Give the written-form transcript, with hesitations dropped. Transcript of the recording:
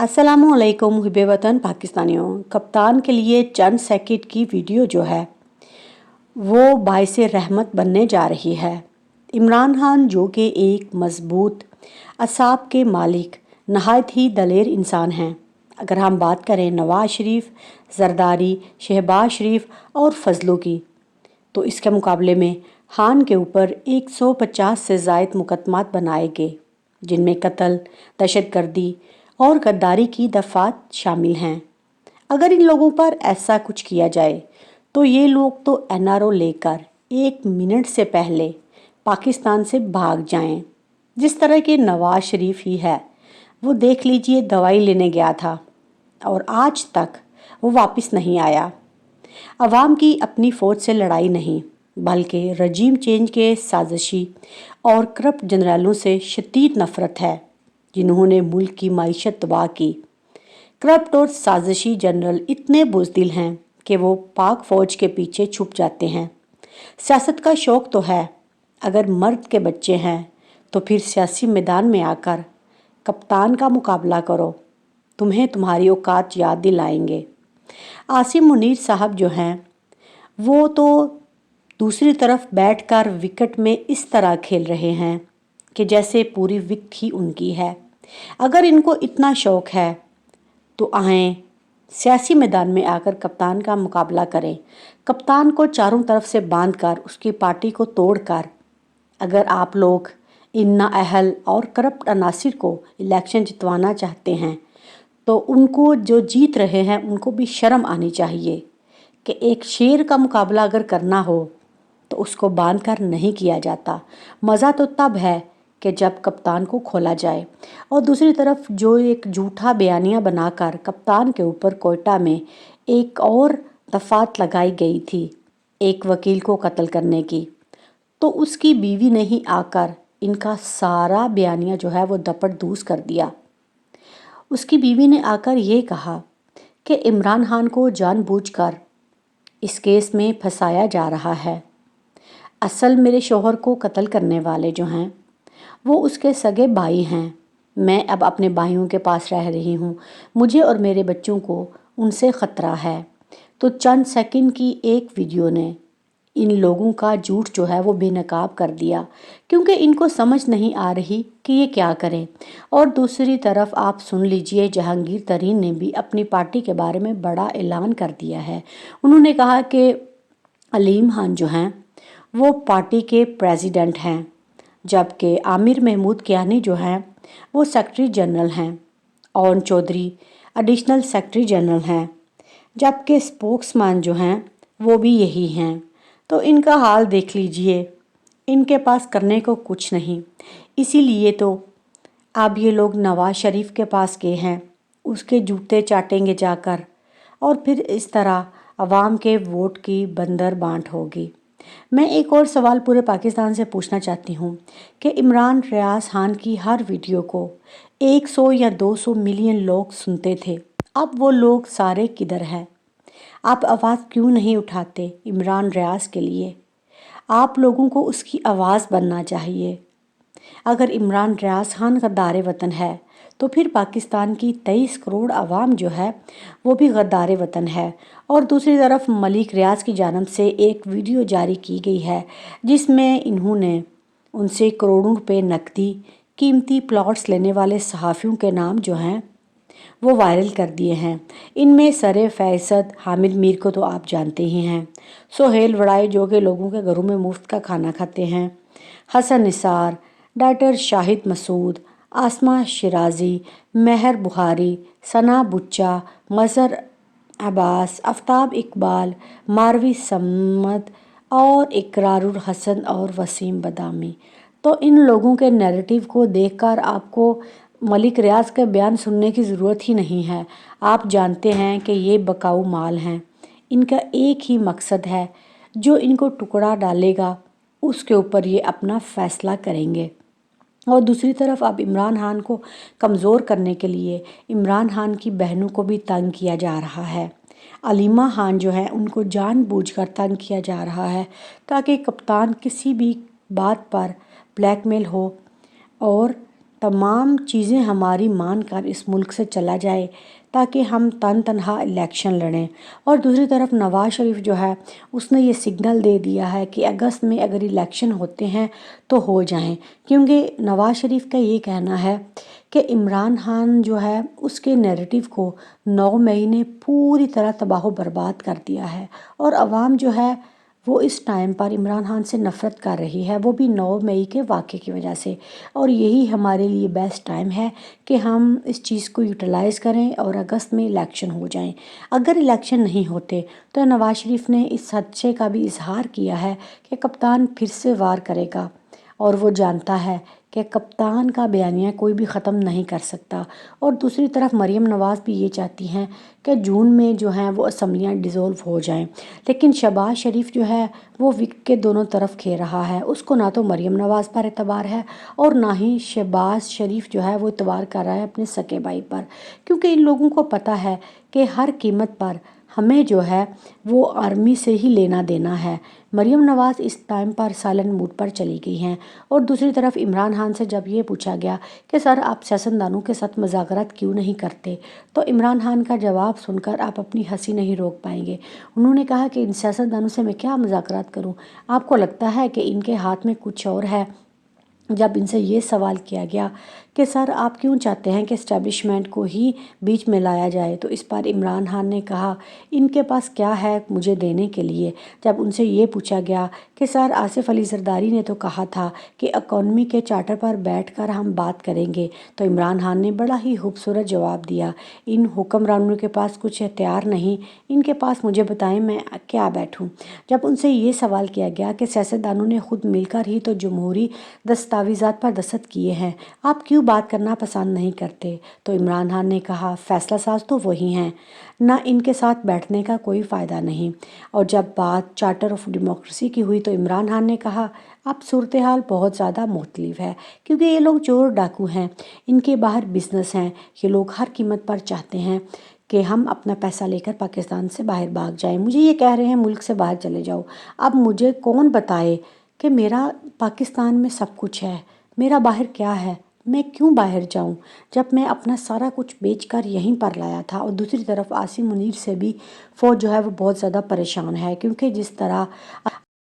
अस्सलामुअलैकुम हिब्बे वतन पाकिस्तानियों। कप्तान के लिए चंद सेकंड की वीडियो जो है वो बाइसे रहमत बनने जा रही है। इमरान खान जो कि एक मजबूत असाब के मालिक नहायत ही दलेर इंसान हैं। अगर हम बात करें नवाज शरीफ, जरदारी, शहबाज शरीफ और फजलों की, तो इसके मुकाबले में खान के ऊपर 150 से ज़ायद मुकदमात बनाए गए, जिनमें कत्ल, दहशतगर्दी और गद्दारी की दफ़ात शामिल हैं। अगर इन लोगों पर ऐसा कुछ किया जाए तो ये लोग तो एनआरओ लेकर 1 मिनट से पहले पाकिस्तान से भाग जाएं। जिस तरह के नवाज शरीफ ही है, वो देख लीजिए दवाई लेने गया था और आज तक वो वापस नहीं आया। अवाम की अपनी फ़ौज से लड़ाई नहीं, बल्कि रजीम चेंज के साजिशी और करप्ट जनरलों से शदीद नफ़रत है, जिन्होंने मुल्क की मईशत तबाह की। करप्ट और साजिशी जनरल इतने बुज़दिल हैं कि वो पाक फ़ौज के पीछे छुप जाते हैं। सियासत का शौक़ तो है, अगर मर्द के बच्चे हैं तो फिर सियासी मैदान में आकर कप्तान का मुकाबला करो, तुम्हें तुम्हारी औकात याद दिलाएंगे। आसिम मुनीर साहब जो हैं वो तो दूसरी तरफ बैठकर विकेट में इस तरह खेल रहे हैं कि जैसे पूरी विकेट ही उनकी है। अगर इनको इतना शौक़ है तो आएँ सियासी मैदान में आकर कप्तान का मुकाबला करें। कप्तान को चारों तरफ से बांधकर उसकी पार्टी को तोड़कर अगर आप लोग इन नाअहल और करप्ट अनासिर को इलेक्शन जितवाना चाहते हैं तो उनको जो जीत रहे हैं उनको भी शर्म आनी चाहिए कि एक शेर का मुकाबला अगर करना हो तो उसको बांध कर नहीं किया जाता। मज़ा तो तब है कि जब कप्तान को खोला जाए। और दूसरी तरफ जो एक झूठा बयानिया बनाकर कप्तान के ऊपर कोयटा में एक और दफ़ात लगाई गई थी एक वकील को कत्ल करने की, तो उसकी बीवी ने ही आकर इनका सारा बयानिया जो है वो दपड़दूस कर दिया। उसकी बीवी ने आकर ये कहा कि इमरान खान को जानबूझकर इस केस में फंसाया जा रहा है। असल मेरे शोहर को कत्ल करने वाले जो हैं वो उसके सगे भाई हैं। मैं अब अपने भाइयों के पास रह रही हूँ, मुझे और मेरे बच्चों को उनसे ख़तरा है। तो चंद सेकंड की एक वीडियो ने इन लोगों का झूठ जो है वो बेनकाब कर दिया, क्योंकि इनको समझ नहीं आ रही कि ये क्या करें। और दूसरी तरफ आप सुन लीजिए, जहांगीर तरीन ने भी अपनी पार्टी के बारे में बड़ा ऐलान कर दिया है। उन्होंने कहा कि अलीम खान जो हैं वो पार्टी के प्रेसिडेंट हैं, जबकि आमिर महमूद कियानी जो हैं वो सेक्रेटरी जनरल हैं, और चौधरी एडिशनल सेक्रेटरी जनरल हैं, जबकि स्पोक्समैन जो हैं वो भी यही हैं। तो इनका हाल देख लीजिए, इनके पास करने को कुछ नहीं। इसीलिए तो अब ये लोग नवाज शरीफ के पास गए हैं, उसके जूते चाटेंगे जाकर, और फिर इस तरह अवाम के वोट की बंदर बांट होगी। मैं एक और सवाल पूरे पाकिस्तान से पूछना चाहती हूँ कि इमरान रियाज खान की हर वीडियो को 100 या 200 मिलियन लोग सुनते थे, अब वो लोग सारे किधर हैं? आप आवाज़ क्यों नहीं उठाते इमरान रियाज के लिए? आप लोगों को उसकी आवाज़ बनना चाहिए। अगर इमरान रियाज खान गद्दार वतन है तो फिर पाकिस्तान की 23 करोड़ आवाम जो है वो भी गद्दार वतन है। और दूसरी तरफ मलिक रियाज की जानब से एक वीडियो जारी की गई है जिसमें इन्होंने उनसे करोड़ों रुपए नकदी कीमती प्लॉट्स लेने वाले सहाफ़ियों के नाम जो हैं वो वायरल कर दिए हैं। इनमें सरे फैसद हामिद मीर को तो आप जानते ही हैं, सोहेल वड़ाई जो कि लोगों के घरों में मुफ्त का खाना खाते हैं, हसन निसार, डॉक्टर शाहिद मसूद, आसमा शिराजी, महर बुखारी, सना बुच्चा, मज़हर अब्बास, आफ्ताब इकबाल, मारवी समद और इकरारुल हसन और वसीम बदामी। तो इन लोगों के नैरेटिव को देखकर आपको मलिक रियाज का बयान सुनने की ज़रूरत ही नहीं है। आप जानते हैं कि ये बकाऊ माल हैं, इनका एक ही मकसद है, जो इनको टुकड़ा डालेगा उसके ऊपर ये अपना फ़ैसला करेंगे। और दूसरी तरफ अब इमरान खान को कमज़ोर करने के लिए इमरान खान की बहनों को भी तंग किया जा रहा है। अलीमा खान जो है उनको जानबूझकर तंग किया जा रहा है ताकि कप्तान किसी भी बात पर ब्लैकमेल हो और तमाम चीज़ें हमारी मान कर इस मुल्क से चला जाए ताकि हम तनहा इलेक्शन लड़ें। और दूसरी तरफ नवाज़ शरीफ जो है उसने ये सिग्नल दे दिया है कि अगस्त में अगर इलेक्शन होते हैं तो हो जाएं, क्योंकि नवाज़ शरीफ का ये कहना है कि इमरान खान जो है उसके नैरेटिव को 9 मई ने पूरी तरह तबाह बर्बाद कर दिया है और अवाम जो है वो इस टाइम पर इमरान खान से नफ़रत कर रही है, वो भी 9 मई के वाक़े की वजह से। और यही हमारे लिए बेस्ट टाइम है कि हम इस चीज़ को यूटिलाइज़ करें और अगस्त में इलेक्शन हो जाएं। अगर इलेक्शन नहीं होते तो नवाज़ शरीफ ने इस खदशे का भी इजहार किया है कि कप्तान फिर से वार करेगा और वो जानता है कि कप्तान का बयानिया कोई भी ख़त्म नहीं कर सकता। और दूसरी तरफ मरीम नवाज़ भी ये चाहती हैं कि जून में जो हैं वो असम्बलियाँ डिज़ोल्व हो जाएं, लेकिन शहबाज शरीफ जो है वो विक के दोनों तरफ खेल रहा है। उसको ना तो मरीम नवाज़ पर एतबार है और ना ही शहबाज शरीफ जो है वो एतबार कर रहा है अपने सके भाई पर, क्योंकि इन लोगों को पता है कि हर कीमत पर हमें जो है वो आर्मी से ही लेना देना है। मरीम नवाज़ इस टाइम पर साइलेंट मूड पर चली गई हैं। और दूसरी तरफ इमरान खान से जब ये पूछा गया कि सर आप सियासतदानों के साथ मुज़ाकरात क्यों नहीं करते, तो इमरान खान का जवाब सुनकर आप अपनी हंसी नहीं रोक पाएंगे। उन्होंने कहा कि इन सियासतदानों से मैं क्या मुज़ाकरात करूं, आपको लगता है कि इनके हाथ में कुछ और है। जब इनसे ये सवाल किया गया कि सर आप क्यों चाहते हैं कि इस्टेब्लिशमेंट को ही बीच में लाया जाए, तो इस पर इमरान खान ने कहा इनके पास क्या है मुझे देने के लिए। जब उनसे ये पूछा गया कि सर आसिफ अली जरदारी ने तो कहा था कि इकॉनमी के चार्टर पर बैठकर हम बात करेंगे, तो इमरान खान ने बड़ा ही खूबसूरत जवाब दिया, इन हुक्मरानों के पास कुछ इख्तियार नहीं, इनके पास मुझे बताएं मैं क्या बैठूं। जब उनसे ये सवाल किया गया कि सियासतदानों ने खुद मिलकर ही तो जमहूरी दस्तावेज़ात पर दस्तखत किए हैं, आप क्यों बात करना पसंद नहीं करते, तो इमरान खान ने कहा फैसला साज तो वही हैं, ना इनके साथ बैठने का कोई फ़ायदा नहीं। और जब बात चार्टर ऑफ डेमोक्रेसी की हुई तो इमरान खान ने कहा अब सूरत हाल बहुत ज़्यादा मुख्तलिफ है, क्योंकि ये लोग चोर डाकू हैं, इनके बाहर बिजनेस हैं, ये लोग हर कीमत पर चाहते हैं कि हम अपना पैसा लेकर पाकिस्तान से बाहर भाग जाएं। मुझे ये कह रहे हैं मुल्क से बाहर चले जाओ। अब मुझे कौन बताए कि मेरा पाकिस्तान में सब कुछ है, मेरा बाहर क्या है, मैं क्यों बाहर जाऊं, जब मैं अपना सारा कुछ बेचकर यहीं पर लाया था। और दूसरी तरफ आसिम मुनीर से भी फ़ौज जो है वो बहुत ज़्यादा परेशान है, क्योंकि जिस तरह